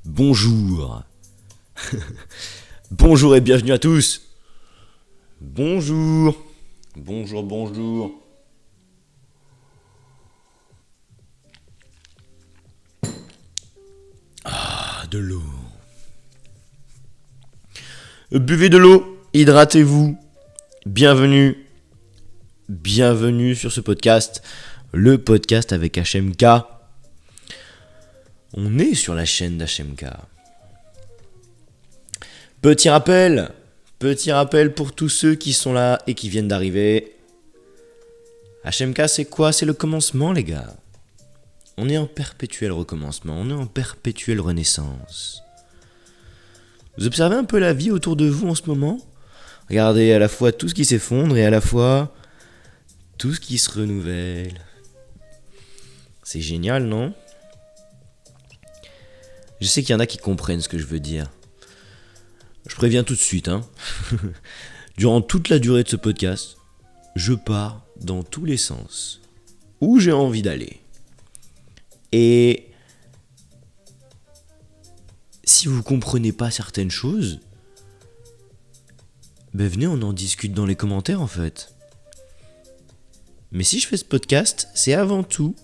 Bonjour. Bonjour et bienvenue à tous. Bonjour. Bonjour. De l'eau. Buvez de l'eau, hydratez-vous. Bienvenue sur ce podcast, le podcast avec HMK. On est sur la chaîne d'HMK. Petit rappel pour tous ceux qui sont là et qui viennent d'arriver. HMK, c'est quoi ? C'est le commencement, les gars. On est en perpétuel recommencement, on est en perpétuelle renaissance. Vous observez un peu la vie autour de vous en ce moment ? Regardez à la fois tout ce qui s'effondre et à la fois tout ce qui se renouvelle. C'est génial, non ? Je sais qu'il y en a qui comprennent ce que je veux dire. Je préviens tout de suite, Durant toute la durée de ce podcast, je pars dans tous les sens où j'ai envie d'aller. Et si vous comprenez pas certaines choses, venez, on en discute dans les commentaires en fait. Mais si je fais ce podcast, c'est avant tout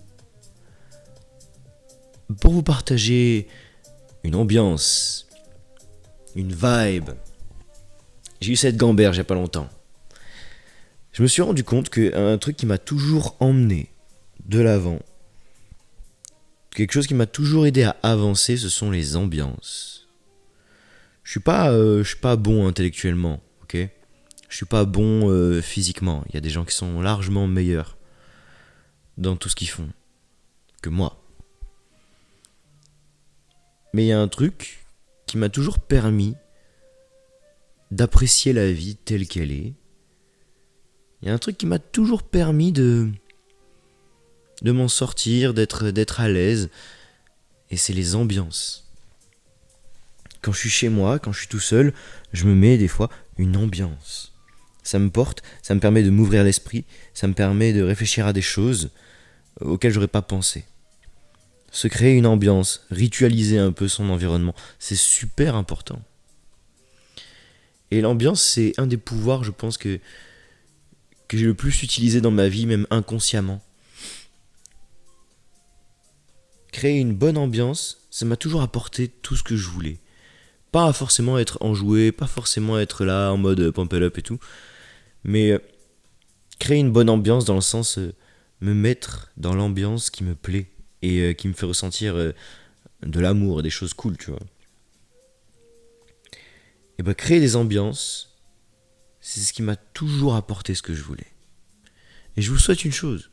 pour vous partager une ambiance, une vibe. J'ai eu cette gamberge il y a pas longtemps. Je me suis rendu compte qu'un truc qui m'a toujours emmené de l'avant, quelque chose qui m'a toujours aidé à avancer, ce sont les ambiances. Je suis pas bon intellectuellement, ok ? Je suis pas bon physiquement. Il y a des gens qui sont largement meilleurs dans tout ce qu'ils font que moi. Mais il y a un truc qui m'a toujours permis d'apprécier la vie telle qu'elle est. Il y a un truc qui m'a toujours permis de m'en sortir, d'être à l'aise. Et c'est les ambiances. Quand je suis chez moi, quand je suis tout seul, je me mets des fois une ambiance. Ça me porte, ça me permet de m'ouvrir l'esprit, ça me permet de réfléchir à des choses auxquelles j'aurais pas pensé. Se créer une ambiance, ritualiser un peu son environnement, c'est super important. Et l'ambiance, c'est un des pouvoirs, je pense, que j'ai le plus utilisé dans ma vie, même inconsciemment. Créer une bonne ambiance, ça m'a toujours apporté tout ce que je voulais. Pas forcément être enjoué, pas forcément être là en mode pump it up et tout, mais créer une bonne ambiance dans le sens me mettre dans l'ambiance qui me plaît et qui me fait ressentir de l'amour et des choses cool, tu vois. Et créer des ambiances, c'est ce qui m'a toujours apporté ce que je voulais. Et je vous souhaite une chose,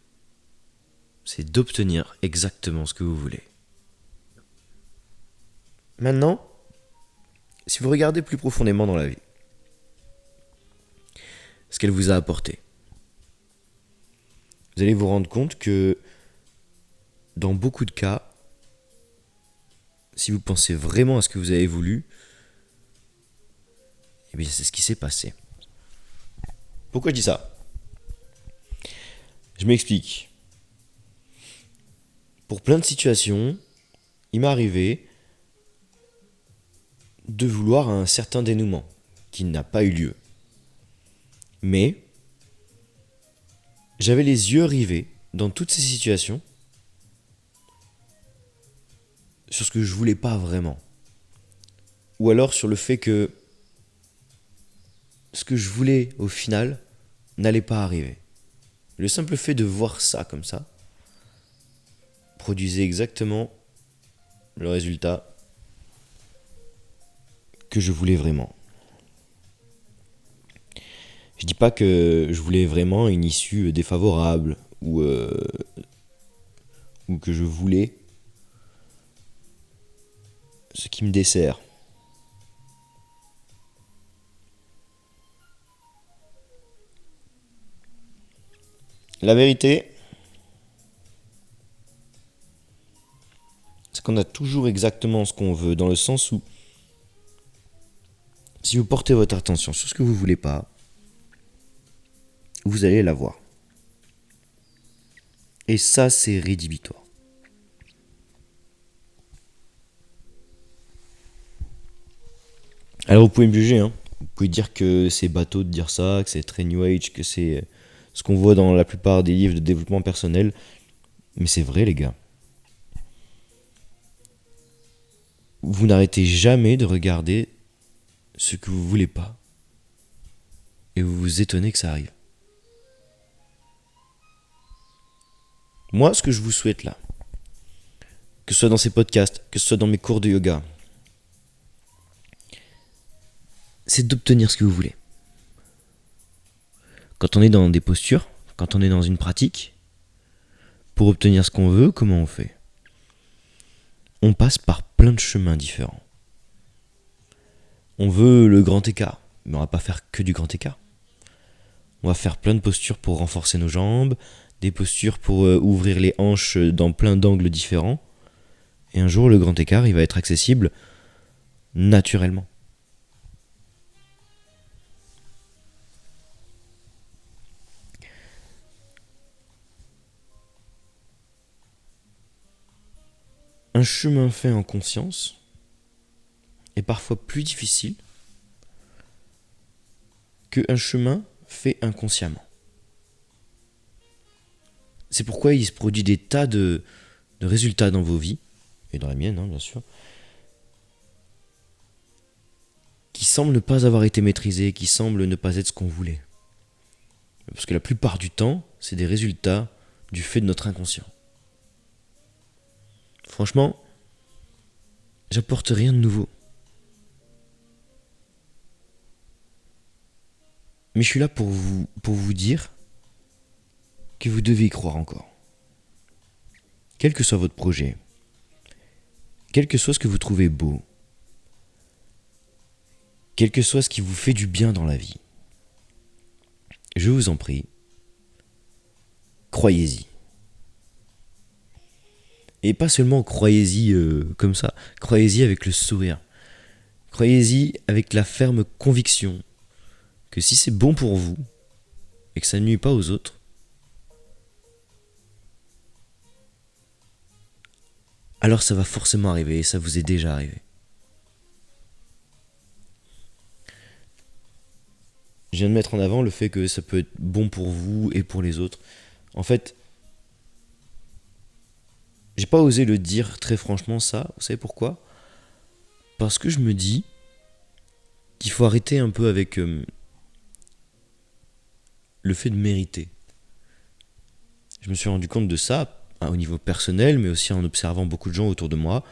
c'est d'obtenir exactement ce que vous voulez. Maintenant, si vous regardez plus profondément dans la vie, ce qu'elle vous a apporté, vous allez vous rendre compte que dans beaucoup de cas, si vous pensez vraiment à ce que vous avez voulu, eh bien c'est ce qui s'est passé. Pourquoi je dis ça ? Je m'explique. Pour plein de situations, il m'est arrivé de vouloir un certain dénouement qui n'a pas eu lieu. Mais j'avais les yeux rivés dans toutes ces situations sur ce que je voulais pas vraiment. Ou alors sur le fait que ce que je voulais au final n'allait pas arriver. Le simple fait de voir ça comme ça produisait exactement le résultat que je voulais vraiment. Je dis pas que je voulais vraiment une issue défavorable ou que je voulais ce qui me dessert. La vérité, c'est qu'on a toujours exactement ce qu'on veut, dans le sens où si vous portez votre attention sur ce que vous voulez pas, vous allez l'avoir. Et ça, c'est rédhibitoire. Alors vous pouvez me juger, hein. Vous pouvez dire que c'est bateau de dire ça, que c'est très New Age, que c'est ce qu'on voit dans la plupart des livres de développement personnel. Mais c'est vrai, les gars. Vous n'arrêtez jamais de regarder ce que vous voulez pas. Et vous vous étonnez que ça arrive. Moi, ce que je vous souhaite là, que ce soit dans ces podcasts, que ce soit dans mes cours de yoga, c'est d'obtenir ce que vous voulez. Quand on est dans des postures, quand on est dans une pratique, pour obtenir ce qu'on veut, comment on fait ? On passe par plein de chemins différents. On veut le grand écart, mais on va pas faire que du grand écart. On va faire plein de postures pour renforcer nos jambes, des postures pour ouvrir les hanches dans plein d'angles différents. Et un jour, le grand écart, il va être accessible naturellement. Un chemin fait en conscience est parfois plus difficile qu'un chemin fait inconsciemment. C'est pourquoi il se produit des tas de résultats dans vos vies, et dans la mienne, bien sûr, qui semblent ne pas avoir été maîtrisés, qui semblent ne pas être ce qu'on voulait. Parce que la plupart du temps, c'est des résultats du fait de notre inconscient. Franchement, j'apporte rien de nouveau. Mais je suis là pour vous dire que vous devez y croire encore. Quel que soit votre projet, quel que soit ce que vous trouvez beau, quel que soit ce qui vous fait du bien dans la vie, je vous en prie, croyez-y. Et pas seulement croyez-y comme ça, croyez-y avec le sourire. Croyez-y avec la ferme conviction que si c'est bon pour vous et que ça ne nuit pas aux autres, alors ça va forcément arriver et ça vous est déjà arrivé. Je viens de mettre en avant le fait que ça peut être bon pour vous et pour les autres. En fait, j'ai pas osé le dire très franchement ça, vous savez pourquoi ? Parce que je me dis qu'il faut arrêter un peu avec le fait de mériter. Je me suis rendu compte de ça au niveau personnel, mais aussi en observant beaucoup de gens autour de moi.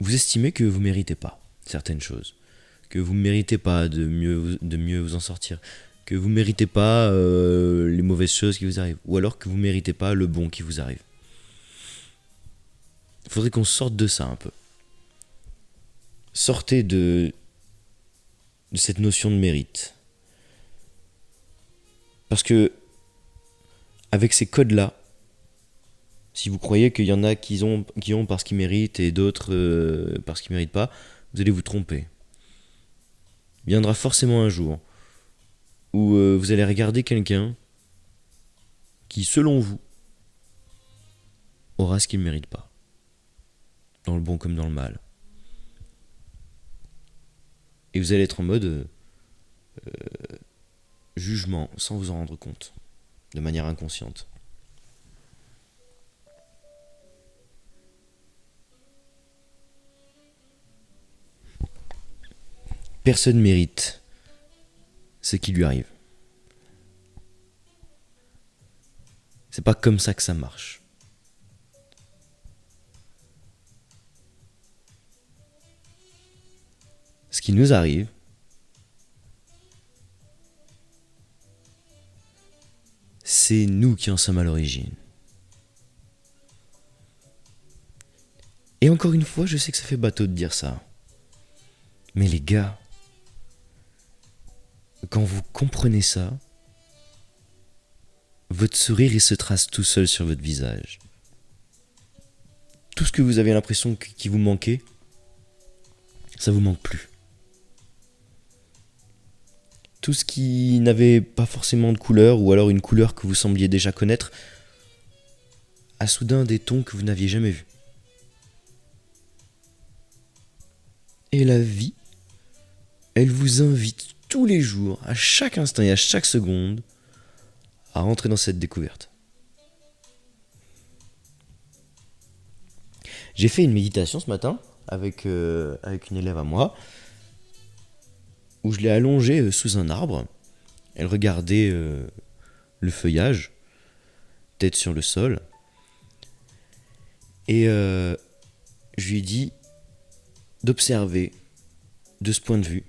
Vous estimez que vous ne méritez pas certaines choses, que vous ne méritez pas de mieux vous en sortir, que vous ne méritez pas les mauvaises choses qui vous arrivent, ou alors que vous ne méritez pas le bon qui vous arrive. Il faudrait qu'on sorte de ça un peu. Sortez de cette notion de mérite. Parce que, avec ces codes-là, si vous croyez qu'il y en a qui ont parce qu'ils méritent et d'autres parce qu'ils ne méritent pas, vous allez vous tromper. Il viendra forcément un jour où vous allez regarder quelqu'un qui, selon vous, aura ce qu'il ne mérite pas. Dans le bon comme dans le mal. Et vous allez être en mode jugement sans vous en rendre compte, de manière inconsciente. Personne mérite ce qui lui arrive. C'est pas comme ça que ça marche. Ce qui nous arrive, c'est nous qui en sommes à l'origine. Et encore une fois, je sais que ça fait bateau de dire ça. Mais les gars, quand vous comprenez ça, votre sourire il se trace tout seul sur votre visage. Tout ce que vous avez l'impression qu'il vous manquait, ça vous manque plus. Tout ce qui n'avait pas forcément de couleur, ou alors une couleur que vous sembliez déjà connaître, a soudain des tons que vous n'aviez jamais vus. Et la vie, elle vous invite tous les jours, à chaque instant et à chaque seconde, à rentrer dans cette découverte. J'ai fait une méditation ce matin avec une élève à moi, où je l'ai allongée sous un arbre. Elle regardait le feuillage, tête sur le sol. Et je lui ai dit d'observer de ce point de vue,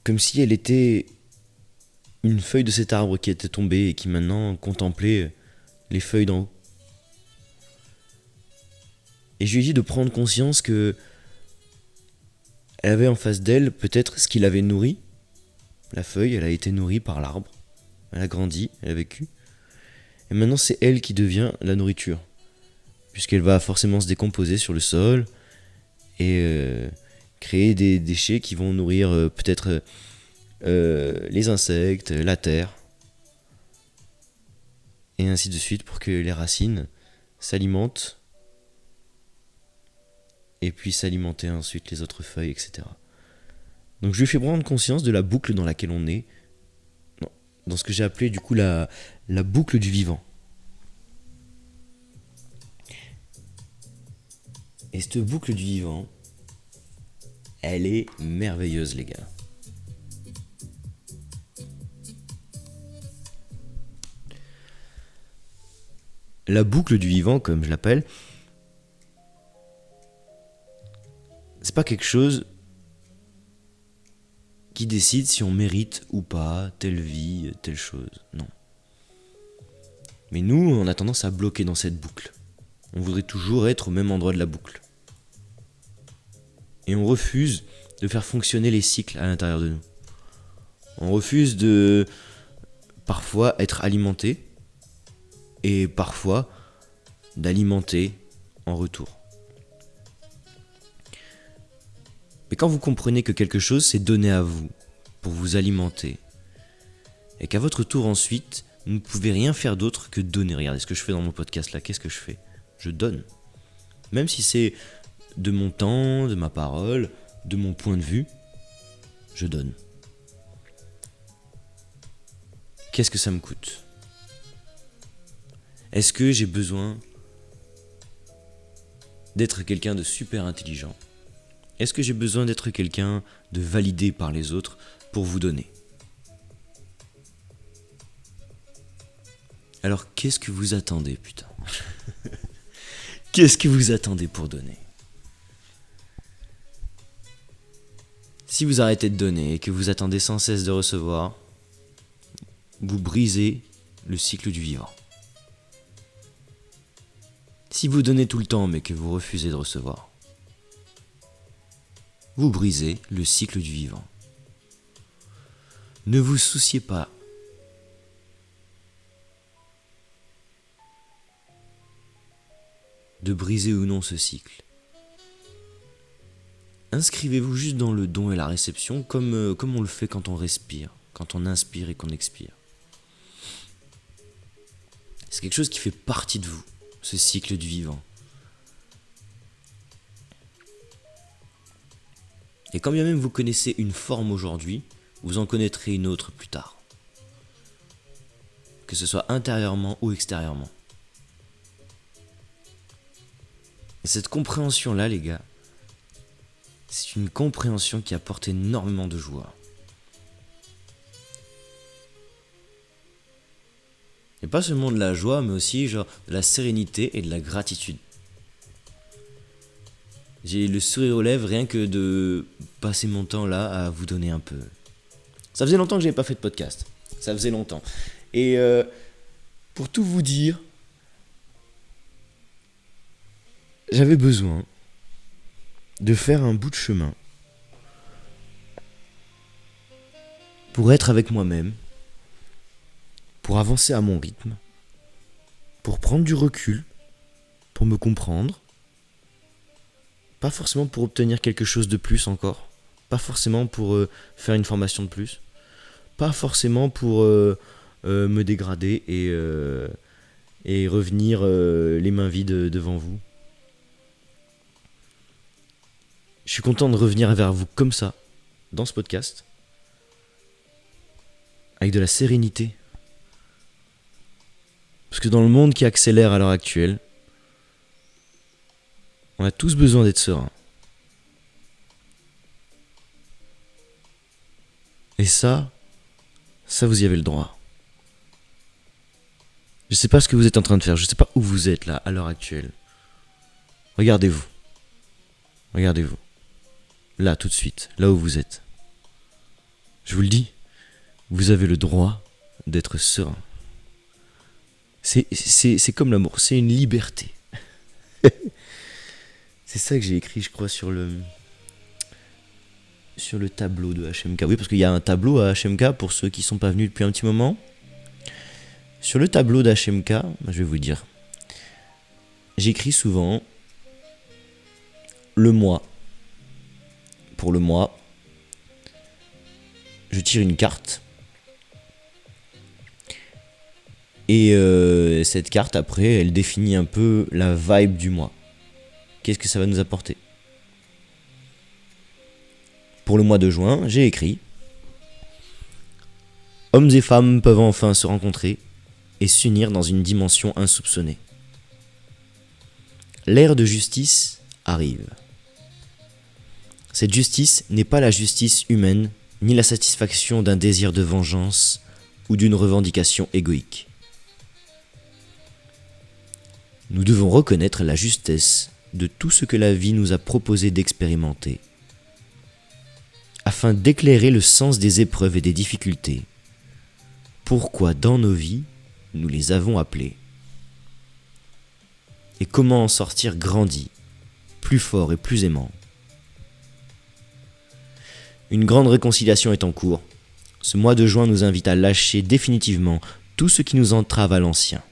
comme si elle était une feuille de cet arbre qui était tombée et qui maintenant contemplait les feuilles d'en haut. Et je lui ai dit de prendre conscience que elle avait en face d'elle peut-être ce qui l'avait nourri. La feuille, elle a été nourrie par l'arbre. Elle a grandi, elle a vécu. Et maintenant, c'est elle qui devient la nourriture. Puisqu'elle va forcément se décomposer sur le sol et créer des déchets qui vont nourrir peut-être les insectes, la terre. Et ainsi de suite pour que les racines s'alimentent et puissent alimenter ensuite les autres feuilles, etc. Donc je lui fais prendre conscience de la boucle dans laquelle on est, dans ce que j'ai appelé du coup la boucle du vivant. Et cette boucle du vivant, elle est merveilleuse, les gars. La boucle du vivant, comme je l'appelle, c'est pas quelque chose qui décide si on mérite ou pas telle vie, telle chose. Non. Mais nous, on a tendance à bloquer dans cette boucle. On voudrait toujours être au même endroit de la boucle. Et on refuse de faire fonctionner les cycles à l'intérieur de nous. On refuse de parfois être alimenté et parfois d'alimenter en retour. Mais quand vous comprenez que quelque chose c'est donné à vous pour vous alimenter et qu'à votre tour ensuite vous ne pouvez rien faire d'autre que donner. Regardez ce que je fais dans mon podcast là, qu'est-ce que je fais ? Je donne. Même si c'est de mon temps, de ma parole, de mon point de vue, je donne. Qu'est-ce que ça me coûte ? Est-ce que j'ai besoin d'être quelqu'un de super intelligent ? Est-ce que j'ai besoin d'être quelqu'un de validé par les autres pour vous donner ? Alors qu'est-ce que vous attendez, putain ? Qu'est-ce que vous attendez pour donner ? Si vous arrêtez de donner et que vous attendez sans cesse de recevoir, vous brisez le cycle du vivant. Si vous donnez tout le temps mais que vous refusez de recevoir, vous brisez le cycle du vivant. Ne vous souciez pas de briser ou non ce cycle. Inscrivez-vous juste dans le don et la réception comme on le fait quand on respire, quand on inspire et qu'on expire. C'est quelque chose qui fait partie de vous, ce cycle du vivant. Et quand bien même vous connaissez une forme aujourd'hui, vous en connaîtrez une autre plus tard. Que ce soit intérieurement ou extérieurement. Et cette compréhension-là, les gars, c'est une compréhension qui apporte énormément de joie. Et pas seulement de la joie, mais aussi genre de la sérénité et de la gratitude. J'ai le sourire aux lèvres rien que de passer mon temps là à vous donner un peu. Ça faisait longtemps que j'avais pas fait de podcast. Ça faisait longtemps. Et pour tout vous dire, j'avais besoin de faire un bout de chemin pour être avec moi-même, pour avancer à mon rythme, pour prendre du recul, pour me comprendre, pas forcément pour obtenir quelque chose de plus encore, pas forcément pour faire une formation de plus, pas forcément pour me dégrader et revenir les mains vides devant vous. Je suis content de revenir vers vous comme ça, dans ce podcast, avec de la sérénité. Parce que dans le monde qui accélère à l'heure actuelle, on a tous besoin d'être serein. Et ça vous y avez le droit. Je sais pas ce que vous êtes en train de faire, je sais pas où vous êtes là, à l'heure actuelle. Regardez-vous. Regardez-vous. Là, tout de suite, là où vous êtes. Je vous le dis, vous avez le droit d'être serein. C'est comme l'amour, c'est une liberté. C'est ça que j'ai écrit, je crois, sur le tableau de HMK. Oui, parce qu'il y a un tableau à HMK pour ceux qui ne sont pas venus depuis un petit moment. Sur le tableau d'HMK, je vais vous dire, j'écris souvent le mois. Pour le mois, je tire une carte. Et cette carte, après, elle définit un peu la vibe du mois. Qu'est-ce que ça va nous apporter ? Pour le mois de juin, j'ai écrit « Hommes et femmes peuvent enfin se rencontrer et s'unir dans une dimension insoupçonnée. L'ère de justice arrive. Cette justice n'est pas la justice humaine, ni la satisfaction d'un désir de vengeance ou d'une revendication égoïque. Nous devons reconnaître la justesse de tout ce que la vie nous a proposé d'expérimenter, afin d'éclairer le sens des épreuves et des difficultés. Pourquoi dans nos vies, nous les avons appelées. Et comment en sortir grandi, plus fort et plus aimant. Une grande réconciliation est en cours. Ce mois de juin nous invite à lâcher définitivement tout ce qui nous entrave à l'ancien.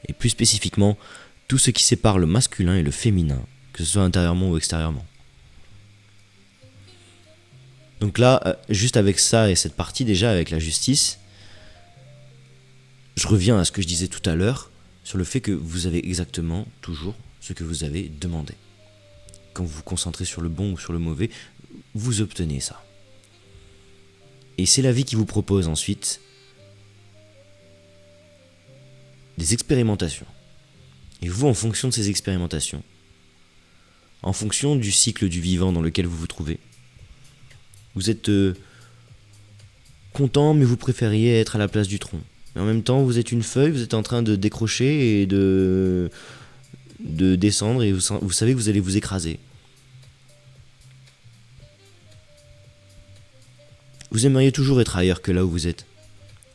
Et plus spécifiquement, tout ce qui sépare le masculin et le féminin, que ce soit intérieurement ou extérieurement. Donc là, juste avec ça et cette partie déjà, avec la justice, je reviens à ce que je disais tout à l'heure, sur le fait que vous avez exactement toujours ce que vous avez demandé. Quand vous vous concentrez sur le bon ou sur le mauvais, vous obtenez ça. Et c'est la vie qui vous propose ensuite des expérimentations. Et vous, en fonction de ces expérimentations, en fonction du cycle du vivant dans lequel vous vous trouvez, vous êtes content, mais vous préfériez être à la place du tronc. Mais en même temps, vous êtes une feuille, vous êtes en train de décrocher et de descendre, et vous savez que vous allez vous écraser. Vous aimeriez toujours être ailleurs que là où vous êtes.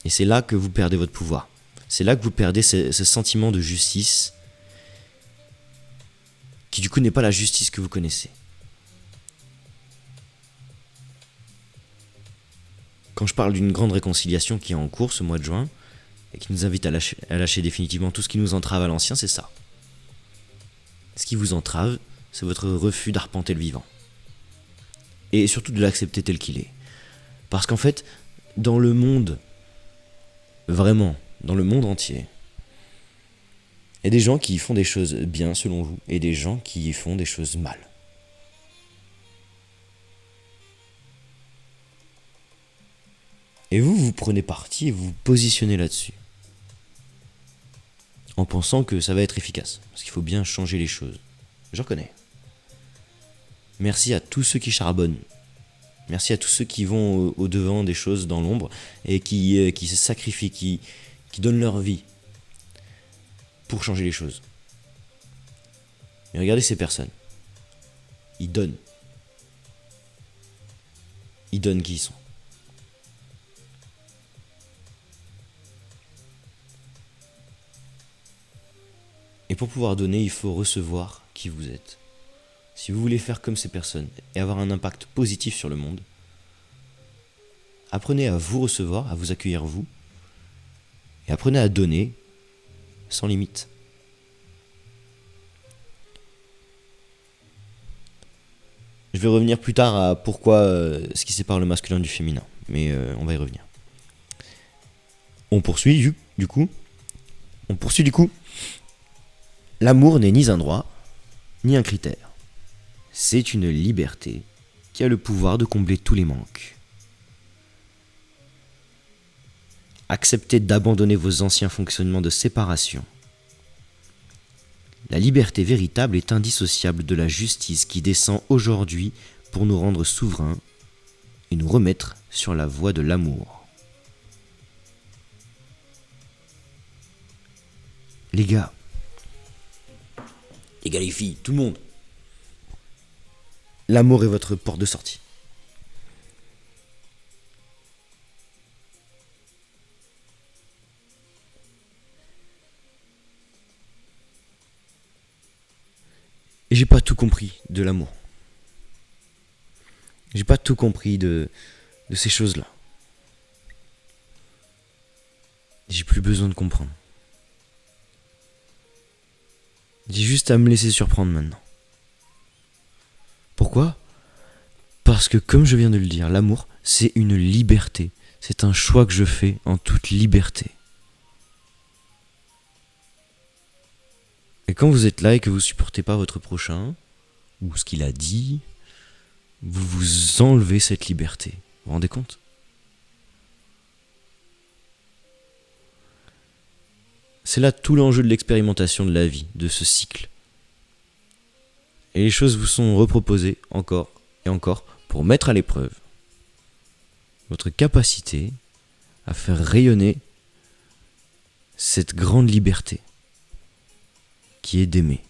Et c'est là que vous perdez votre pouvoir. C'est là que vous perdez ce sentiment de justice, qui du coup n'est pas la justice que vous connaissez. Quand je parle d'une grande réconciliation qui est en cours ce mois de juin, et qui nous invite à lâcher définitivement tout ce qui nous entrave à l'ancien, c'est ça. Ce qui vous entrave, c'est votre refus d'arpenter le vivant. Et surtout de l'accepter tel qu'il est. Parce qu'en fait, dans le monde, vraiment, dans le monde entier, il y a des gens qui font des choses bien selon vous, et des gens qui font des choses mal. Et vous prenez parti et vous vous positionnez là-dessus. En pensant que ça va être efficace. Parce qu'il faut bien changer les choses. Je reconnais. Merci à tous ceux qui charbonnent. Merci à tous ceux qui vont au devant des choses dans l'ombre et qui se sacrifient, qui donnent leur vie pour changer les choses. Mais regardez ces personnes. Ils donnent. Ils donnent qui ils sont. Et pour pouvoir donner, il faut recevoir qui vous êtes. Si vous voulez faire comme ces personnes et avoir un impact positif sur le monde, apprenez à vous recevoir, à vous accueillir vous, et apprenez à donner sans limite. Je vais revenir plus tard à pourquoi ce qui sépare le masculin du féminin, mais on va y revenir. On poursuit du coup. On poursuit du coup. L'amour n'est ni un droit, ni un critère. C'est une liberté qui a le pouvoir de combler tous les manques. Acceptez d'abandonner vos anciens fonctionnements de séparation. La liberté véritable est indissociable de la justice qui descend aujourd'hui pour nous rendre souverains et nous remettre sur la voie de l'amour. Les gars, les filles, tout le monde, l'amour est votre porte de sortie. Et j'ai pas tout compris de l'amour. J'ai pas tout compris de ces choses-là. J'ai plus besoin de comprendre. J'ai juste à me laisser surprendre maintenant. Pourquoi ? Parce que comme je viens de le dire, l'amour, c'est une liberté. C'est un choix que je fais en toute liberté. Et quand vous êtes là et que vous supportez pas votre prochain, ou ce qu'il a dit, vous vous enlevez cette liberté. Vous vous rendez compte ? C'est là tout l'enjeu de l'expérimentation de la vie, de ce cycle. Et les choses vous sont reproposées encore et encore pour mettre à l'épreuve votre capacité à faire rayonner cette grande liberté qui est d'aimer.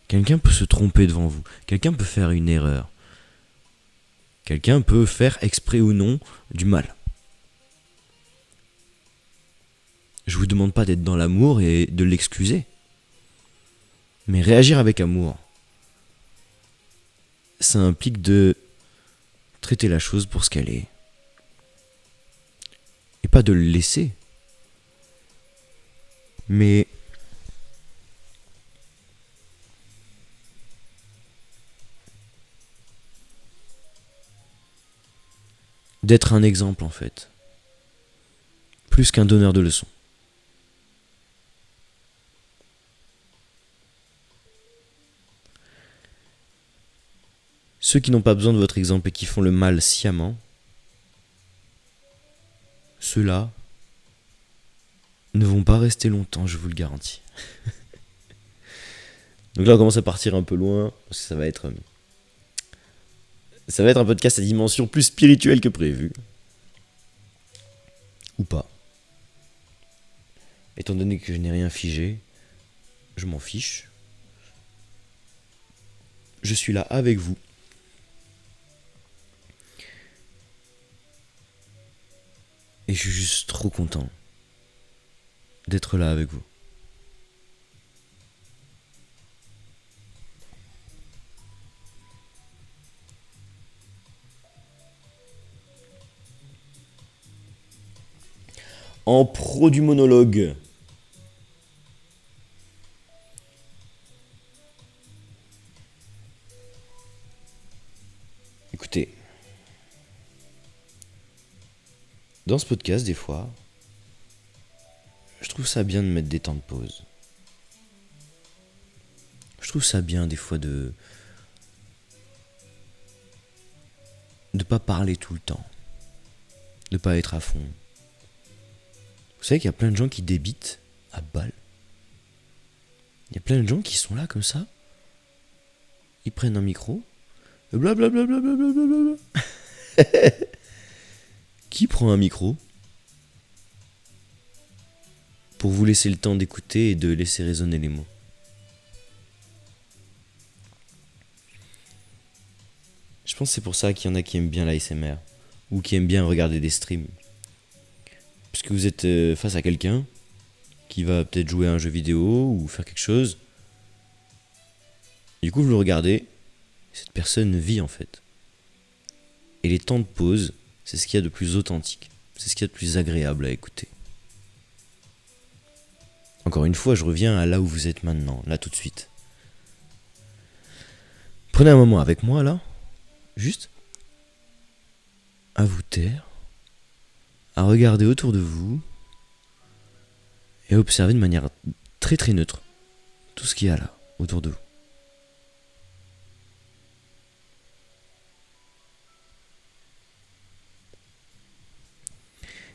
Quelqu'un peut se tromper devant vous, quelqu'un peut faire une erreur, quelqu'un peut faire exprès ou non du mal. Je vous demande pas d'être dans l'amour et de l'excuser, mais réagir avec amour, ça implique de traiter la chose pour ce qu'elle est, et pas de le laisser, mais d'être un exemple en fait, plus qu'un donneur de leçons. Ceux qui n'ont pas besoin de votre exemple et qui font le mal sciemment, ceux-là ne vont pas rester longtemps, je vous le garantis. Donc là, on commence à partir un peu loin, parce que ça va être un podcast à dimension plus spirituelle que prévu. Ou pas. Étant donné que je n'ai rien figé, je m'en fiche. Je suis là avec vous. Et je suis juste trop content d'être là avec vous. En pro du monologue. Écoutez, dans ce podcast, des fois, je trouve ça bien de mettre des temps de pause. Je trouve ça bien, des fois, de pas parler tout le temps. De pas être à fond. Vous savez qu'il y a plein de gens qui débitent à balle. Il y a plein de gens qui sont là comme ça. Ils prennent un micro. Blablabla. Qui prend un micro pour vous laisser le temps d'écouter et de laisser résonner les mots? Je pense que c'est pour ça qu'il y en a qui aiment bien l'ASMR ou qui aiment bien regarder des streams. Parce que vous êtes face à quelqu'un qui va peut-être jouer à un jeu vidéo ou faire quelque chose. Et du coup, vous le regardez, cette personne vit en fait. Et les temps de pause, c'est ce qu'il y a de plus authentique. C'est ce qu'il y a de plus agréable à écouter. Encore une fois, je reviens à là où vous êtes maintenant, là tout de suite. Prenez un moment avec moi là, juste à vous taire, à regarder autour de vous et à observer de manière très très neutre tout ce qu'il y a là autour de vous.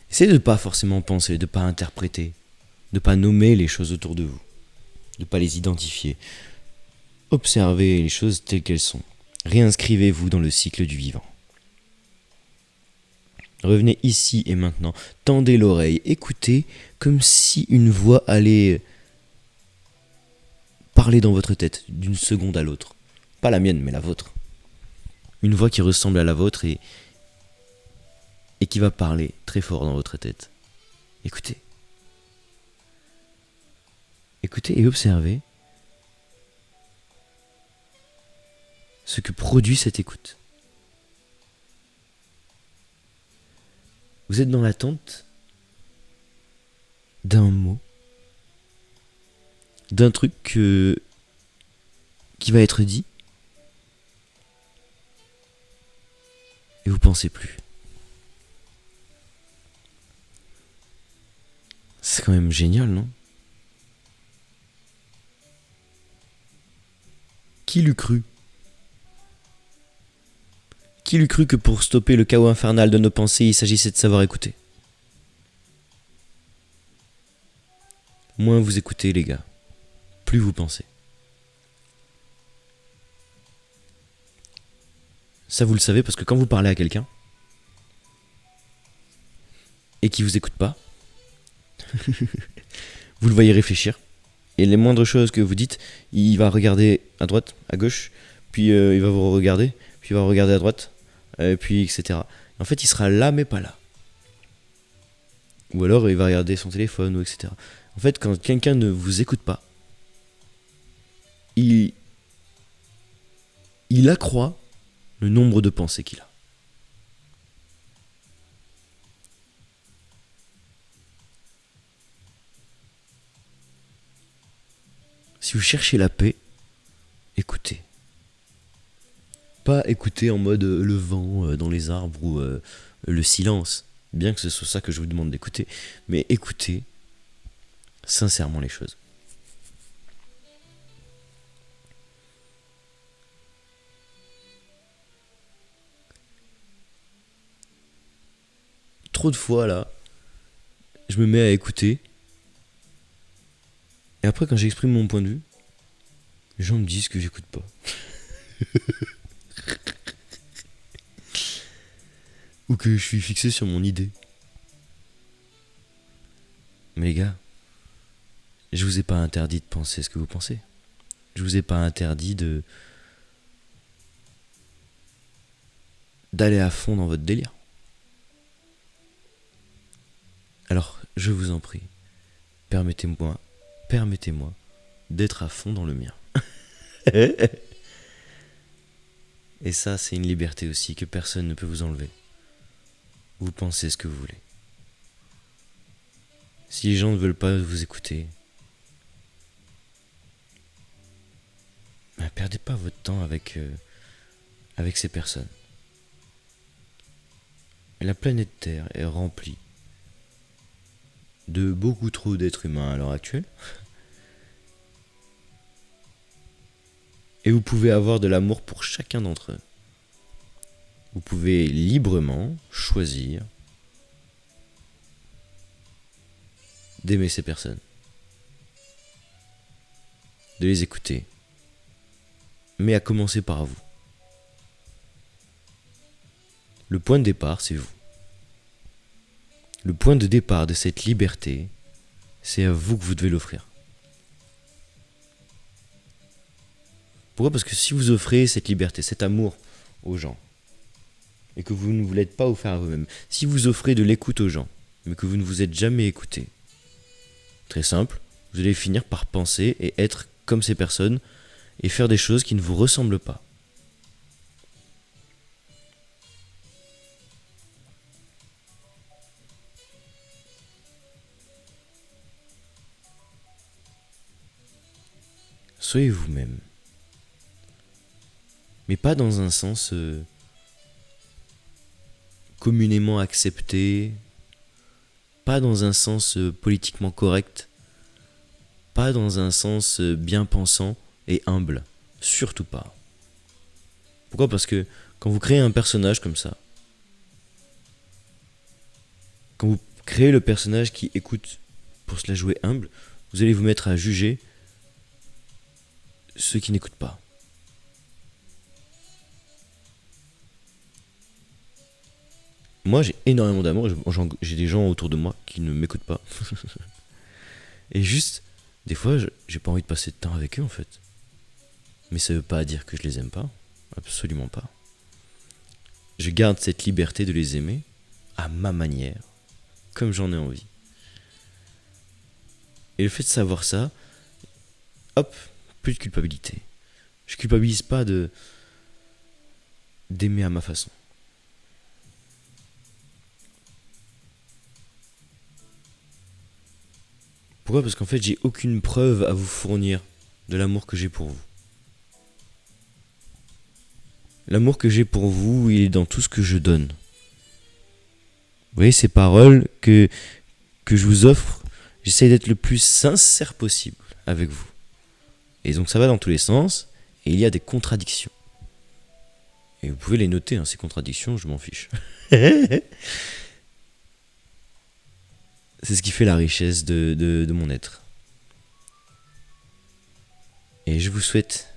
Essayez de ne pas forcément penser, de ne pas interpréter, de ne pas nommer les choses autour de vous, de ne pas les identifier. Observez les choses telles qu'elles sont. Réinscrivez-vous dans le cycle du vivant. Revenez ici et maintenant, tendez l'oreille, écoutez comme si une voix allait parler dans votre tête d'une seconde à l'autre. Pas la mienne, mais la vôtre. Une voix qui ressemble à la vôtre et qui va parler très fort dans votre tête. Écoutez. Écoutez et observez ce que produit cette écoute. Vous êtes dans l'attente d'un mot, d'un truc qui va être dit, et vous pensez plus. C'est quand même génial, non ? Qui l'eût cru ? Qui l'eût cru que pour stopper le chaos infernal de nos pensées, il s'agissait de savoir écouter ? Moins vous écoutez, les gars, plus vous pensez. Ça, vous le savez parce que quand vous parlez à quelqu'un et qu'il vous écoute pas, vous le voyez réfléchir. Et les moindres choses que vous dites, il va regarder à droite, à gauche, puis il va vous regarder, puis il va regarder à droite, puis etc. En fait, il sera là, mais pas là. Ou alors, il va regarder son téléphone, ou etc. En fait, quand quelqu'un ne vous écoute pas, il accroît le nombre de pensées qu'il a. Si vous cherchez la paix, écoutez. Pas écouter en mode le vent dans les arbres ou le silence, bien que ce soit ça que je vous demande d'écouter, mais écoutez sincèrement les choses. Trop de fois là, je me mets à écouter, et après quand j'exprime mon point de vue, les gens me disent que j'écoute pas. Ou que je suis fixé sur mon idée. Mais les gars, je vous ai pas interdit de penser ce que vous pensez. Je vous ai pas interdit d'aller à fond dans votre délire. Alors, je vous en prie, permettez-moi d'être à fond dans le mien. Et ça, c'est une liberté aussi que personne ne peut vous enlever. Vous pensez ce que vous voulez. Si les gens ne veulent pas vous écouter, perdez pas votre temps avec ces personnes. La planète Terre est remplie de beaucoup trop d'êtres humains à l'heure actuelle. Et vous pouvez avoir de l'amour pour chacun d'entre eux. Vous pouvez librement choisir d'aimer ces personnes, de les écouter, mais à commencer par vous. Le point de départ, c'est vous. Le point de départ de cette liberté, c'est à vous que vous devez l'offrir. Pourquoi ? Parce que si vous offrez cette liberté, cet amour aux gens, et que vous ne vous l'êtes pas offert à vous-même, si vous offrez de l'écoute aux gens, mais que vous ne vous êtes jamais écouté, très simple, vous allez finir par penser et être comme ces personnes et faire des choses qui ne vous ressemblent pas. Soyez vous-même. Mais pas dans un sens communément accepté, pas dans un sens politiquement correct, pas dans un sens bien pensant et humble, surtout pas. Pourquoi ? Parce que quand vous créez un personnage comme ça, quand vous créez le personnage qui écoute pour se la jouer humble, vous allez vous mettre à juger ceux qui n'écoutent pas. Moi, j'ai énormément d'amour, j'ai des gens autour de moi qui ne m'écoutent pas. Et juste, des fois, j'ai pas envie de passer de temps avec eux en fait. Mais ça veut pas dire que je les aime pas, absolument pas. Je garde cette liberté de les aimer à ma manière, comme j'en ai envie. Et le fait de savoir ça, hop, plus de culpabilité. Je culpabilise pas d'aimer à ma façon. Pourquoi ? Parce qu'en fait, j'ai aucune preuve à vous fournir de l'amour que j'ai pour vous. L'amour que j'ai pour vous, il est dans tout ce que je donne. Vous voyez, ces paroles que je vous offre, j'essaie d'être le plus sincère possible avec vous. Et donc ça va dans tous les sens, et il y a des contradictions. Et vous pouvez les noter, hein, ces contradictions, je m'en fiche. C'est ce qui fait la richesse de mon être. Et je vous souhaite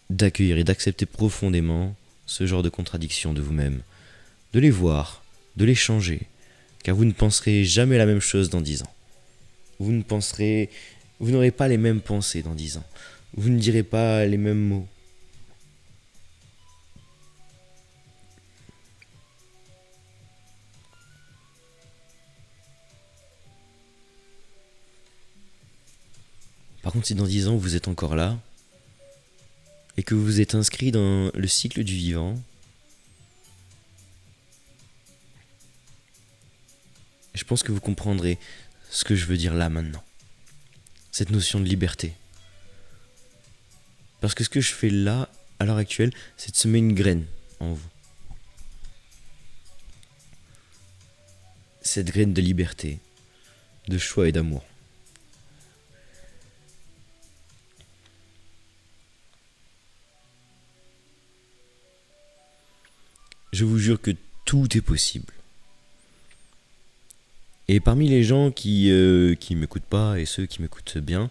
d'accueillir et d'accepter profondément ce genre de contradictions de vous-même, de les voir, de les changer, car vous ne penserez jamais la même chose dans 10 ans. Vous n'aurez pas les mêmes pensées dans 10 ans. Vous ne direz pas les mêmes mots. Par contre, si dans 10 ans vous êtes encore là, et que vous vous êtes inscrit dans le cycle du vivant, je pense que vous comprendrez ce que je veux dire là maintenant. Cette notion de liberté. Parce que ce que je fais là, à l'heure actuelle, c'est de semer une graine en vous. Cette graine de liberté, de choix et d'amour. Je vous jure que tout est possible. Et parmi les gens qui m'écoutent pas et ceux qui m'écoutent bien,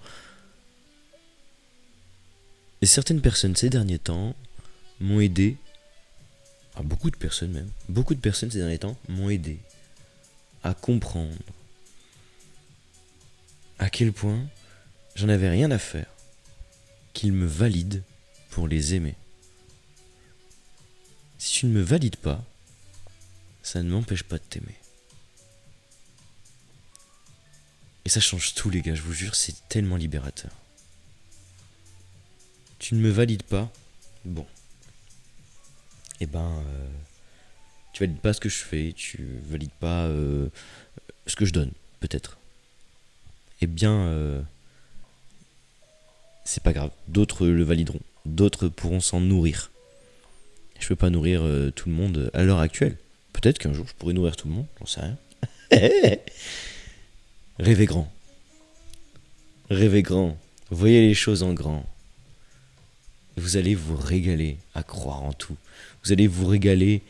certaines personnes ces derniers temps m'ont aidé, beaucoup de personnes même, beaucoup de personnes ces derniers temps m'ont aidé à comprendre à quel point j'en avais rien à faire qu'ils me valident pour les aimer. Si tu ne me valides pas, ça ne m'empêche pas de t'aimer. Et ça change tout, les gars, je vous jure, c'est tellement libérateur. Tu ne me valides pas, bon. Eh ben, tu valides pas ce que je fais, tu valides pas ce que je donne, peut-être. Eh bien, c'est pas grave, d'autres le valideront, d'autres pourront s'en nourrir. Je peux pas nourrir tout le monde à l'heure actuelle. Peut-être qu'un jour je pourrai nourrir tout le monde, j'en sais rien. Rêvez grand. Rêvez grand. Voyez les choses en grand. Vous allez vous régaler à croire en tout. Vous allez vous régaler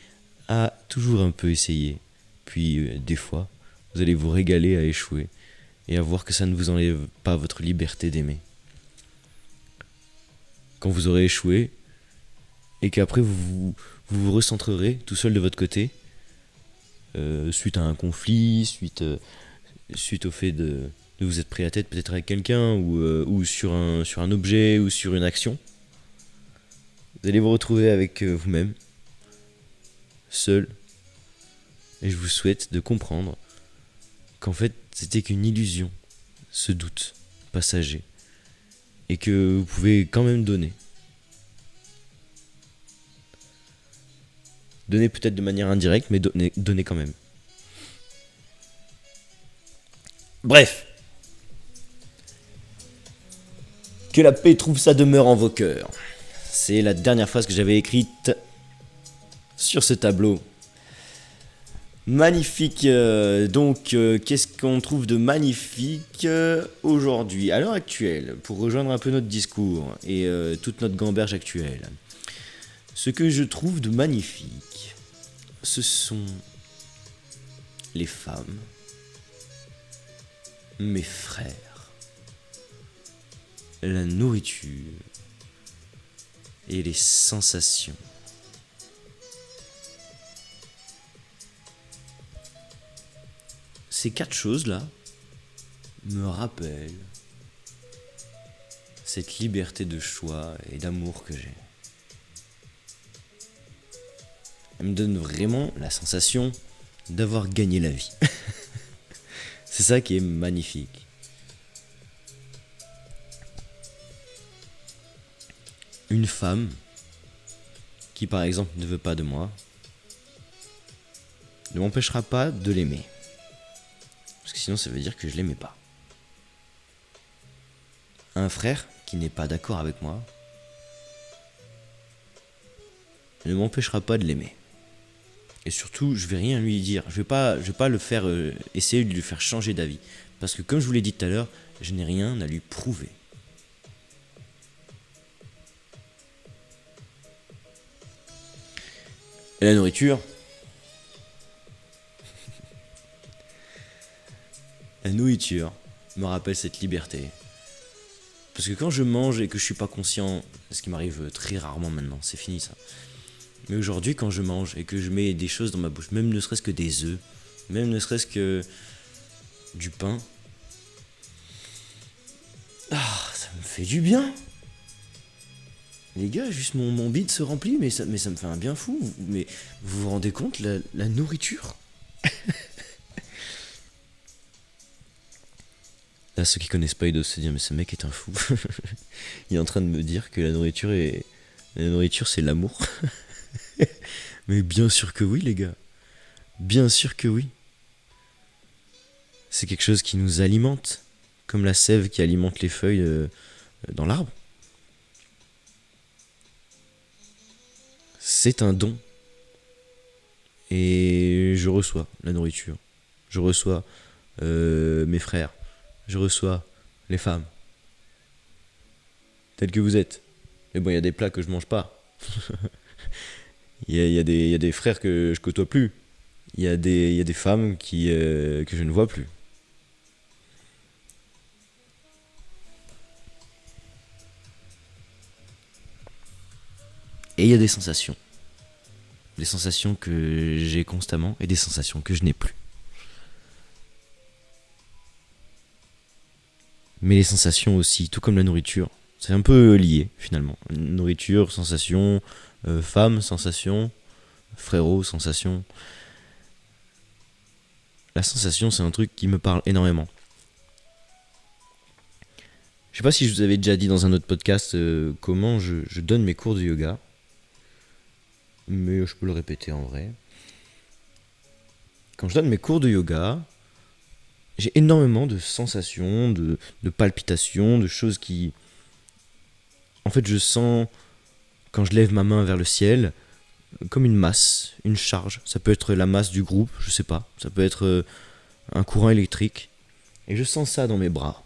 à toujours un peu essayer. Puis des fois, vous allez vous régaler à échouer. Et à voir que ça ne vous enlève pas votre liberté d'aimer. Quand vous aurez échoué, et qu'après vous vous recentrerez tout seul de votre côté, suite à un conflit, suite au fait de vous être pris la tête peut-être avec quelqu'un ou sur un objet ou sur une action. Vous allez vous retrouver avec vous-même, seul, et je vous souhaite de comprendre qu'en fait c'était qu'une illusion, ce doute passager, et que vous pouvez quand même donner. Donner peut-être de manière indirecte, mais donner quand même. Bref. Que la paix trouve sa demeure en vos cœurs. C'est la dernière phrase que j'avais écrite sur ce tableau. Magnifique. Qu'est-ce qu'on trouve de magnifique aujourd'hui, à l'heure actuelle, pour rejoindre un peu notre discours et toute notre gamberge actuelle? Ce que je trouve de magnifique, ce sont les femmes, mes frères, la nourriture et les sensations. Ces quatre choses-là me rappellent cette liberté de choix et d'amour que j'ai. Elle me donne vraiment la sensation d'avoir gagné la vie. C'est ça qui est magnifique. Une femme qui par exemple ne veut pas de moi ne m'empêchera pas de l'aimer. Parce que sinon ça veut dire que je l'aimais pas. Un frère qui n'est pas d'accord avec moi ne m'empêchera pas de l'aimer. Et surtout, je vais rien lui dire. Je vais pas le faire essayer de lui faire changer d'avis. Parce que comme je vous l'ai dit tout à l'heure, je n'ai rien à lui prouver. Et la nourriture. La nourriture me rappelle cette liberté. Parce que quand je mange et que je suis pas conscient, ce qui m'arrive très rarement maintenant, c'est fini ça. Mais aujourd'hui, quand je mange et que je mets des choses dans ma bouche, même ne serait-ce que des œufs, même ne serait-ce que du pain, ça me fait du bien. Les gars, juste mon bide se remplit, mais ça me fait un bien fou. Mais vous vous rendez compte, la nourriture? Là, ceux qui connaissent pas, ils doivent se dire, mais ce mec est un fou. Il est en train de me dire que la nourriture, c'est l'amour. Mais bien sûr que oui, les gars. Bien sûr que oui. C'est quelque chose qui nous alimente, comme la sève qui alimente les feuilles dans l'arbre. C'est un don. Et je reçois la nourriture. Je reçois mes frères. Je reçois les femmes. Telles que vous êtes. Mais bon, il y a des plats que je mange pas. Il y a des frères que je côtoie plus. Il y a des femmes que je ne vois plus. Et il y a des sensations. Des sensations que j'ai constamment et des sensations que je n'ai plus. Mais les sensations aussi, tout comme la nourriture, c'est un peu lié finalement. Nourriture, sensation, femme, sensation, frérot, sensation. La sensation, c'est un truc qui me parle énormément. Je sais pas si je vous avais déjà dit dans un autre podcast comment je donne mes cours de yoga. Mais je peux le répéter en vrai. Quand je donne mes cours de yoga, j'ai énormément de sensations, de palpitations, de choses qui... En fait, je sens, quand je lève ma main vers le ciel, comme une masse, une charge. Ça peut être la masse du groupe, je sais pas. Ça peut être un courant électrique. Et je sens ça dans mes bras.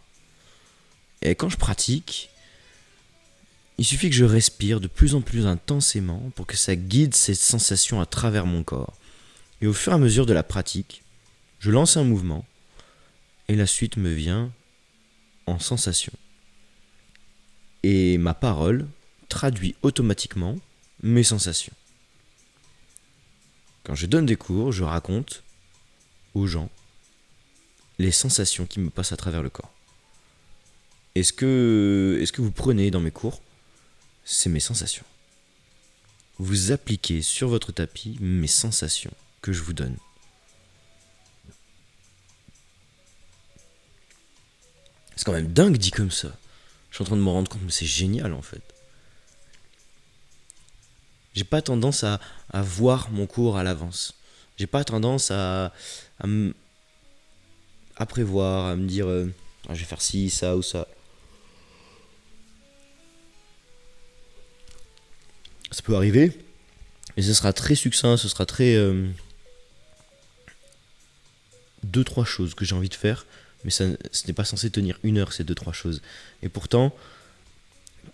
Et quand je pratique, il suffit que je respire de plus en plus intensément pour que ça guide cette sensation à travers mon corps. Et au fur et à mesure de la pratique, je lance un mouvement et la suite me vient en sensation. Et ma parole traduit automatiquement mes sensations. Quand je donne des cours, je raconte aux gens les sensations qui me passent à travers le corps. Est-ce que vous prenez dans mes cours? C'est mes sensations. Vous appliquez sur votre tapis mes sensations que je vous donne. C'est quand même dingue dit comme ça. Je suis en train de me rendre compte, mais c'est génial en fait. J'ai pas tendance à voir mon cours à l'avance. J'ai pas tendance à prévoir, à me dire je vais faire ci, ça ou ça. Ça peut arriver, mais ce sera très succinct, ce sera très 2-3 choses que j'ai envie de faire, mais ce n'est pas censé tenir 1 heure, ces 2-3 choses. Et pourtant,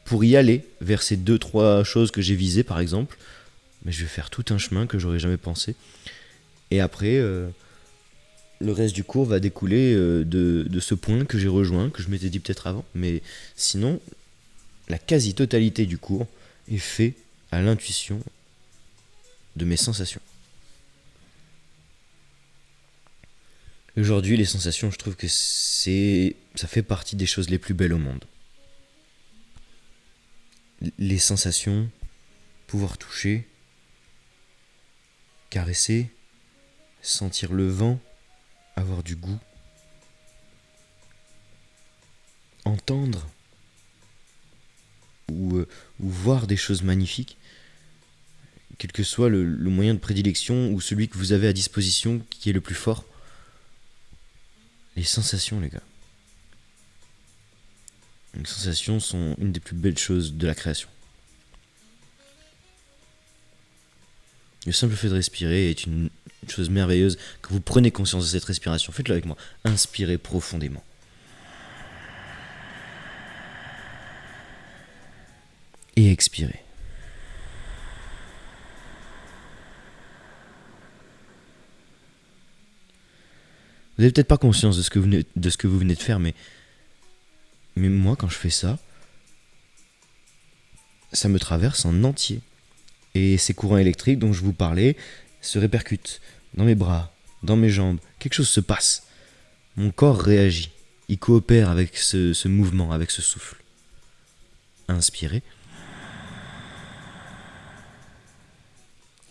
pour y aller vers ces 2-3 choses que j'ai visées, par exemple, mais je vais faire tout un chemin que j'aurais jamais pensé. Et après, le reste du cours va découler de ce point que j'ai rejoint, que je m'étais dit peut-être avant. Mais sinon, la quasi-totalité du cours est fait à l'intuition de mes sensations. Aujourd'hui, les sensations, je trouve que ça fait partie des choses les plus belles au monde. Les sensations, pouvoir toucher, caresser, sentir le vent, avoir du goût, entendre ou voir des choses magnifiques, quel que soit le moyen de prédilection ou celui que vous avez à disposition qui est le plus fort. Les sensations, les gars. Les sensations sont une des plus belles choses de la création. Le simple fait de respirer est une chose merveilleuse. Quand vous prenez conscience de cette respiration, faites-le avec moi. Inspirez profondément. Et expirez. Vous n'avez peut-être pas conscience de ce que vous venez de faire, mais moi, quand je fais ça, ça me traverse en entier. Et ces courants électriques dont je vous parlais se répercutent dans mes bras, dans mes jambes. Quelque chose se passe. Mon corps réagit. Il coopère avec ce mouvement, avec ce souffle. Inspirez.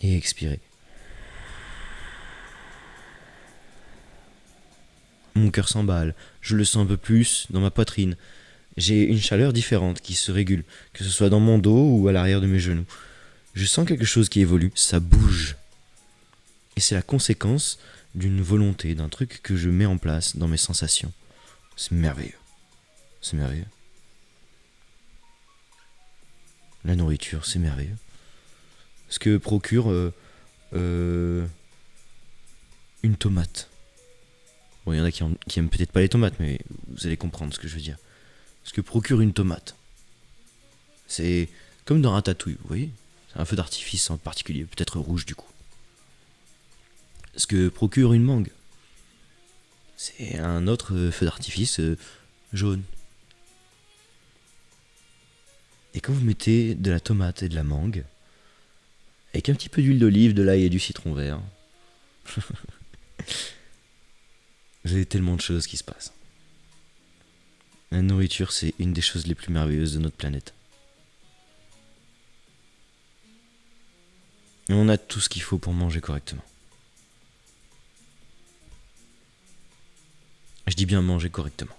Et expirez. Mon cœur s'emballe. Je le sens un peu plus dans ma poitrine. J'ai une chaleur différente qui se régule, que ce soit dans mon dos ou à l'arrière de mes genoux. Je sens quelque chose qui évolue, ça bouge. Et c'est la conséquence d'une volonté, d'un truc que je mets en place dans mes sensations. C'est merveilleux. C'est merveilleux. La nourriture, c'est merveilleux. Ce que procure une tomate. Bon, il y en a qui aiment peut-être pas les tomates, mais vous allez comprendre ce que je veux dire. Ce que procure une tomate. C'est comme dans Ratatouille, vous voyez ? C'est un feu d'artifice en particulier, peut-être rouge du coup. Ce que procure une mangue. C'est un autre feu d'artifice jaune. Et quand vous mettez de la tomate et de la mangue, avec un petit peu d'huile d'olive, de l'ail et du citron vert, vous avez tellement de choses qui se passent. La nourriture, c'est une des choses les plus merveilleuses de notre planète. Et on a tout ce qu'il faut pour manger correctement. Je dis bien manger correctement.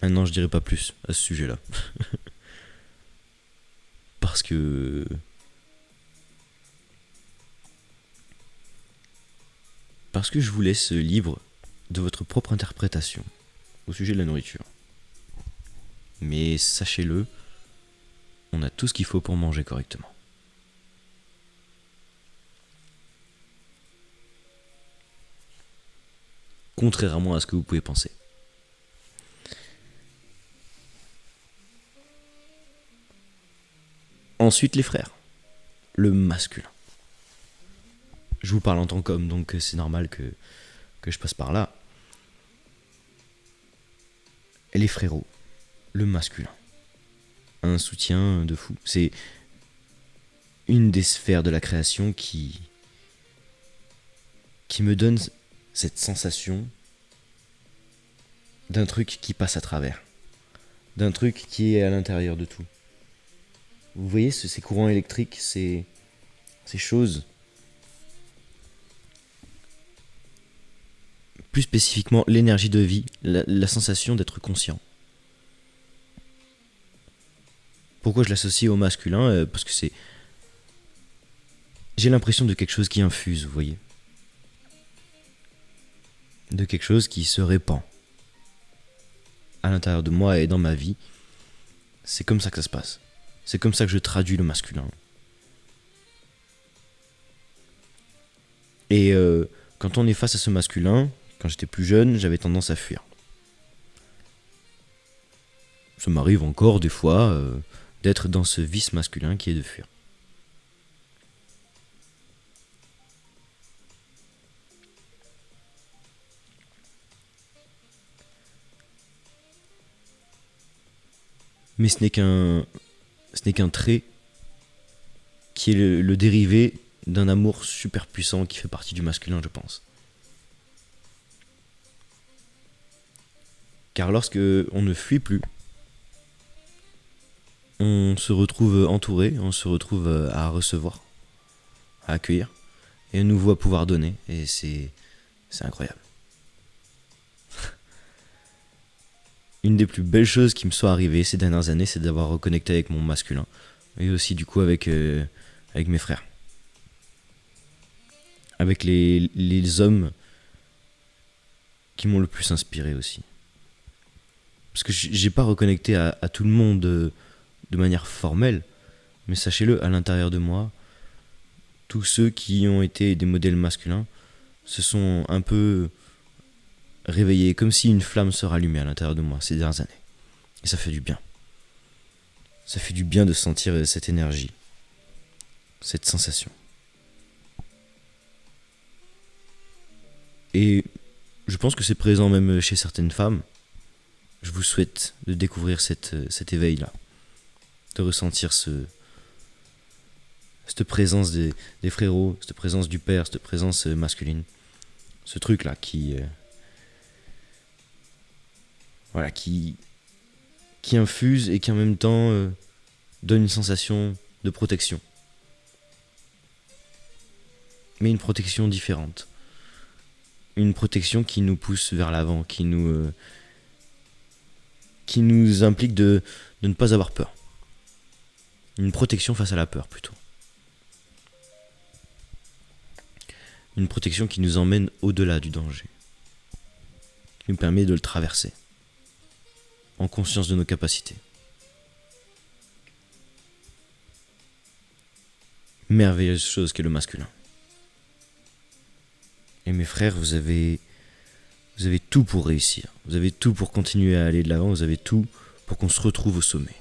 Maintenant, je dirai pas plus à ce sujet-là. Parce que je vous laisse libre de votre propre interprétation au sujet de la nourriture. Mais sachez-le, on a tout ce qu'il faut pour manger correctement. Contrairement à ce que vous pouvez penser. Ensuite, les frères. Le masculin. Je vous parle en tant qu'homme, donc c'est normal que je passe par là. Et les frérots. Le masculin. Un soutien de fou. C'est une des sphères de la création qui me donne cette sensation d'un truc qui passe à travers. D'un truc qui est à l'intérieur de tout. Vous voyez ces courants électriques, ces choses. Plus spécifiquement, l'énergie de vie, la sensation d'être conscient. Pourquoi je l'associe au masculin ? Parce que j'ai l'impression de quelque chose qui infuse, vous voyez. De quelque chose qui se répand. À l'intérieur de moi et dans ma vie. C'est comme ça que ça se passe. C'est comme ça que je traduis le masculin. Et quand on est face à ce masculin, quand j'étais plus jeune, j'avais tendance à fuir. Ça m'arrive encore des fois d'être dans ce vice masculin qui est de fuir. Mais ce n'est qu'un trait qui est le dérivé d'un amour super puissant qui fait partie du masculin, je pense. Car lorsque on ne fuit plus, on se retrouve entouré, on se retrouve à recevoir, à accueillir, et on nous voit pouvoir donner, et c'est incroyable. Une des plus belles choses qui me soit arrivées ces dernières années, c'est d'avoir reconnecté avec mon masculin, et aussi du coup avec mes frères. Avec les hommes qui m'ont le plus inspiré aussi. Parce que j'ai pas reconnecté à tout le monde de manière formelle, mais sachez-le, à l'intérieur de moi, tous ceux qui ont été des modèles masculins se sont un peu réveillés, comme si une flamme se rallumait à l'intérieur de moi ces dernières années. Et ça fait du bien. Ça fait du bien de sentir cette énergie, cette sensation. Et je pense que c'est présent même chez certaines femmes. Je vous souhaite de découvrir cet éveil-là, de ressentir cette présence des frérots, cette présence du père, cette présence masculine, ce truc-là qui infuse et qui en même temps donne une sensation de protection. Mais une protection différente. Une protection qui nous pousse vers l'avant, qui nous implique de ne pas avoir peur. Une protection face à la peur plutôt. Une protection qui nous emmène au-delà du danger. Qui nous permet de le traverser. En conscience de nos capacités. Merveilleuse chose qu'est le masculin. Et mes frères, vous avez tout pour réussir. Vous avez tout pour continuer à aller de l'avant. Vous avez tout pour qu'on se retrouve au sommet.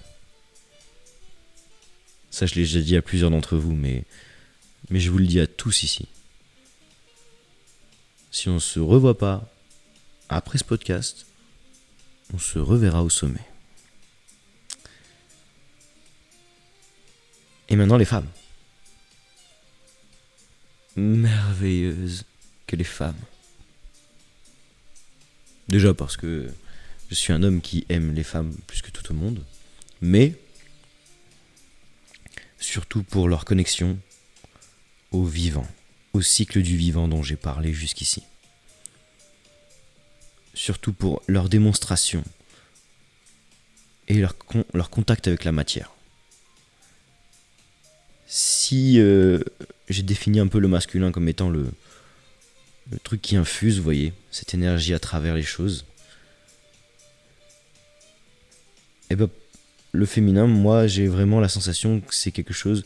Ça, je l'ai déjà dit à plusieurs d'entre vous, mais je vous le dis à tous ici. Si on ne se revoit pas après ce podcast, on se reverra au sommet. Et maintenant, les femmes. Merveilleuses que les femmes. Déjà parce que je suis un homme qui aime les femmes plus que tout au monde, mais surtout pour leur connexion au vivant, au cycle du vivant dont j'ai parlé jusqu'ici. Surtout pour leur démonstration et leur contact avec la matière. Si j'ai défini un peu le masculin comme étant le truc qui infuse, vous voyez, cette énergie à travers les choses, et ben le féminin, moi j'ai vraiment la sensation que c'est quelque chose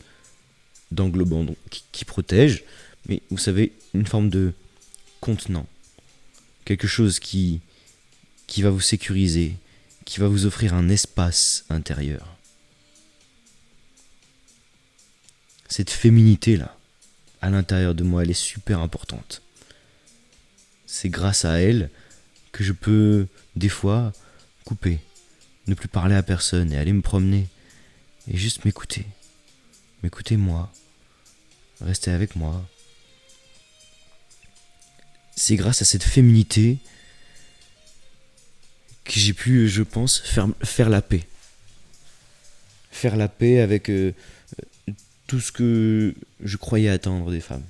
d'englobant, donc qui protège, mais vous savez, une forme de contenant, quelque chose qui va vous sécuriser, qui va vous offrir un espace intérieur. Cette féminité-là, à l'intérieur de moi, elle est super importante. C'est grâce à elle que je peux, des fois, couper, ne plus parler à personne et aller me promener et juste m'écouter. M'écouter moi, rester avec moi. C'est grâce à cette féminité que j'ai pu, je pense, faire la paix. Faire la paix avec tout ce que je croyais attendre des femmes.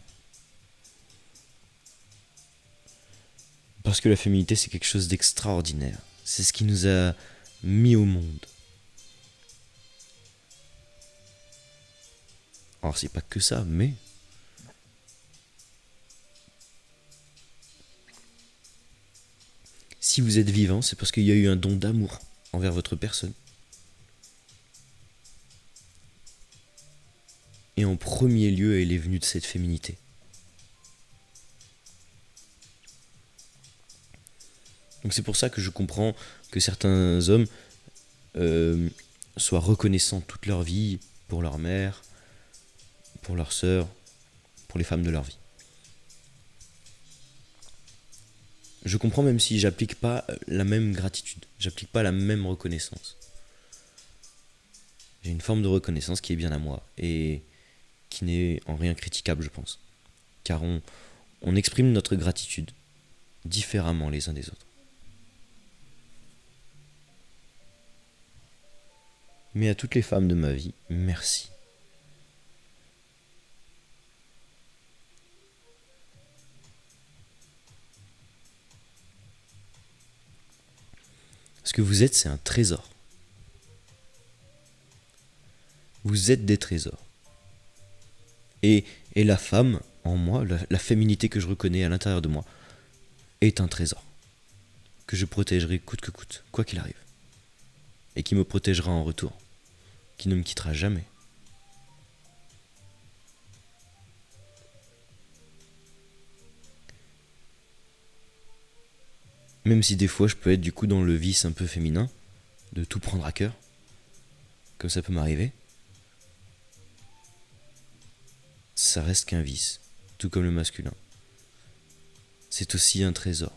Parce que la féminité, c'est quelque chose d'extraordinaire. C'est ce qui nous a mis au monde. Alors, c'est pas que ça, mais si vous êtes vivant, c'est parce qu'il y a eu un don d'amour envers votre personne. Et en premier lieu, elle est venue de cette féminité. Donc c'est pour ça que je comprends que certains hommes soient reconnaissants toute leur vie pour leur mère, pour leur sœur, pour les femmes de leur vie. Je comprends même si j'applique pas la même gratitude, j'applique pas la même reconnaissance. J'ai une forme de reconnaissance qui est bien à moi et qui n'est en rien critiquable, je pense. Car on exprime notre gratitude différemment les uns des autres. Mais à toutes les femmes de ma vie, merci. Ce que vous êtes, c'est un trésor. Vous êtes des trésors. Et la femme, en moi, la féminité que je reconnais à l'intérieur de moi, est un trésor. Que je protégerai coûte que coûte, quoi qu'il arrive. Et qui me protégera en retour. Qui ne me quittera jamais. Même si des fois je peux être du coup dans le vice un peu féminin, de tout prendre à cœur, comme ça peut m'arriver, ça reste qu'un vice, tout comme le masculin. C'est aussi un trésor.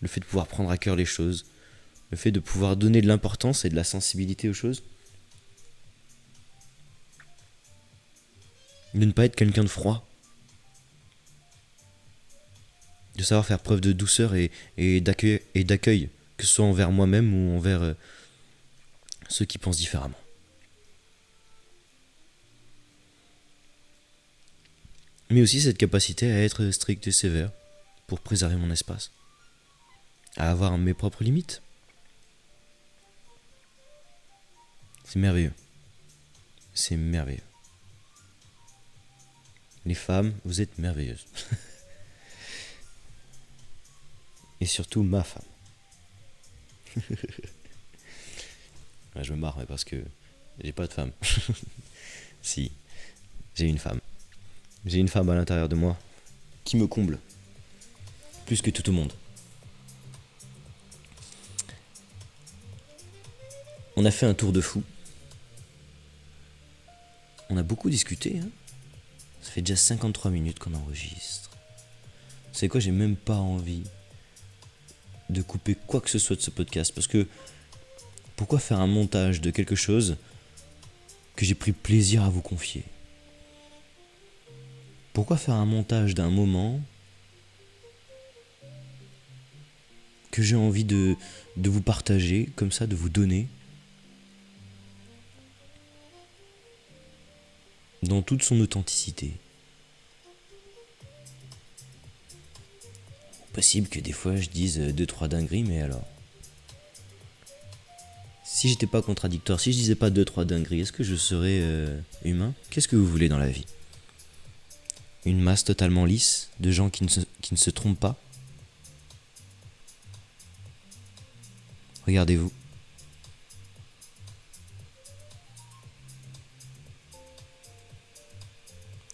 Le fait de pouvoir prendre à cœur les choses, le fait de pouvoir donner de l'importance et de la sensibilité aux choses, de ne pas être quelqu'un de froid, de savoir faire preuve de douceur et d'accueil, que ce soit envers moi-même ou envers ceux qui pensent différemment. Mais aussi cette capacité à être strict et sévère pour préserver mon espace, à avoir mes propres limites. C'est merveilleux. C'est merveilleux. Les femmes, vous êtes merveilleuses. Et surtout ma femme. Ouais, je me marre parce que j'ai pas de femme. Si, j'ai une femme. J'ai une femme à l'intérieur de moi qui me comble. Plus que tout au monde. On a fait un tour de fou. On a beaucoup discuté. Hein. Ça fait déjà 53 minutes qu'on enregistre. C'est quoi, j'ai même pas envie de couper quoi que ce soit de ce podcast. Parce que pourquoi faire un montage de quelque chose que j'ai pris plaisir à vous confier? Pourquoi faire un montage d'un moment que j'ai envie de vous partager, comme ça, de vous donner, dans toute son authenticité? Possible que des fois je dise 2-3 dingueries, mais alors... Si j'étais pas contradictoire, si je disais pas 2-3 dingueries, est-ce que je serais humain? Qu'est-ce que vous voulez dans la vie? Une masse totalement lisse, de gens qui ne se trompent pas? Regardez-vous.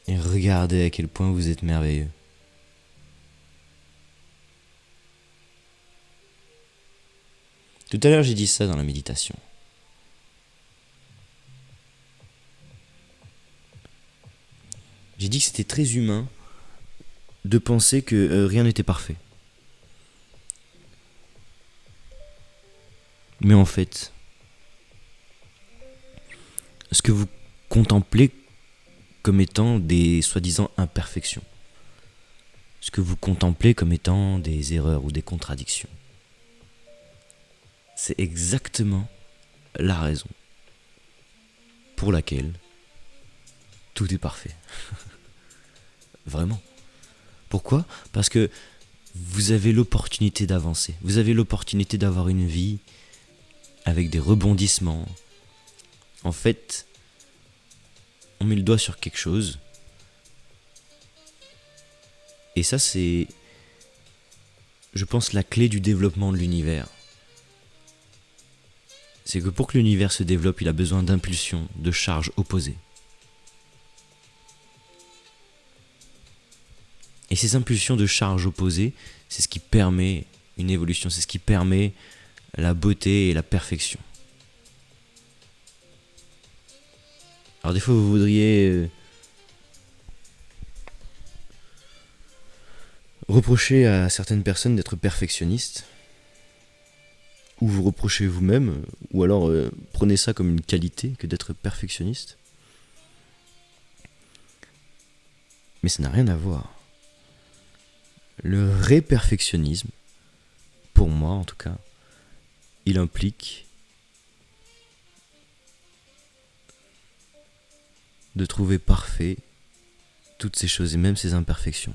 Et regardez à quel point vous êtes merveilleux. Tout à l'heure, j'ai dit ça dans la méditation. J'ai dit que c'était très humain de penser que rien n'était parfait. Mais en fait, ce que vous contemplez comme étant des soi-disant imperfections, ce que vous contemplez comme étant des erreurs ou des contradictions, c'est exactement la raison pour laquelle tout est parfait. Vraiment. Pourquoi? Parce que vous avez l'opportunité d'avancer. Vous avez l'opportunité d'avoir une vie avec des rebondissements. En fait, on met le doigt sur quelque chose. Et ça, c'est, je pense, la clé du développement de l'univers. C'est que pour que l'univers se développe, il a besoin d'impulsions, de charges opposées. Et ces impulsions de charges opposées, c'est ce qui permet une évolution, c'est ce qui permet la beauté et la perfection. Alors des fois vous voudriez reprocher à certaines personnes d'être perfectionnistes, ou vous reprochez vous-même, ou alors prenez ça comme une qualité que d'être perfectionniste. Mais ça n'a rien à voir. Le vrai perfectionnisme, pour moi en tout cas, il implique de trouver parfait toutes ces choses et même ces imperfections.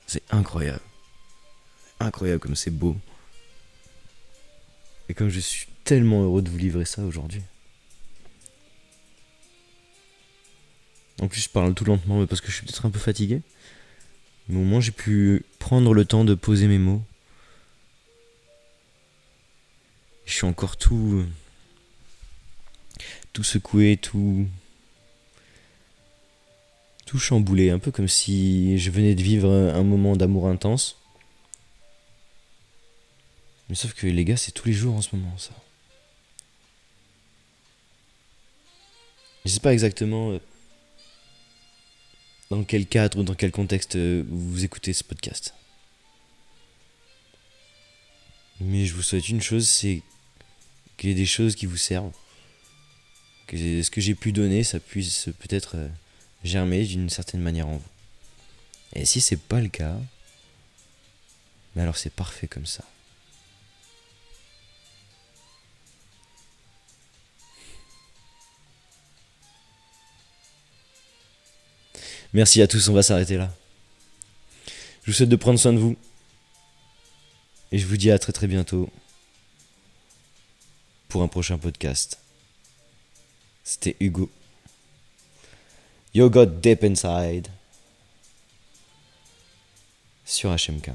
C'est incroyable. Incroyable comme c'est beau. Et comme je suis tellement heureux de vous livrer ça aujourd'hui. En plus je parle tout lentement parce que je suis peut-être un peu fatigué. Mais au moins j'ai pu prendre le temps de poser mes mots. Je suis encore tout secoué, tout chamboulé, un peu comme si je venais de vivre un moment d'amour intense. Mais sauf que les gars, c'est tous les jours en ce moment, ça. Je sais pas exactement dans quel cadre ou dans quel contexte vous écoutez ce podcast. Mais je vous souhaite une chose, c'est qu'il y ait des choses qui vous servent. Que ce que j'ai pu donner, ça puisse peut-être germer d'une certaine manière en vous. Et si c'est pas le cas, mais alors c'est parfait comme ça. Merci à tous, on va s'arrêter là. Je vous souhaite de prendre soin de vous. Et je vous dis à très très bientôt pour un prochain podcast. C'était Hugo. You got deep inside sur HMK.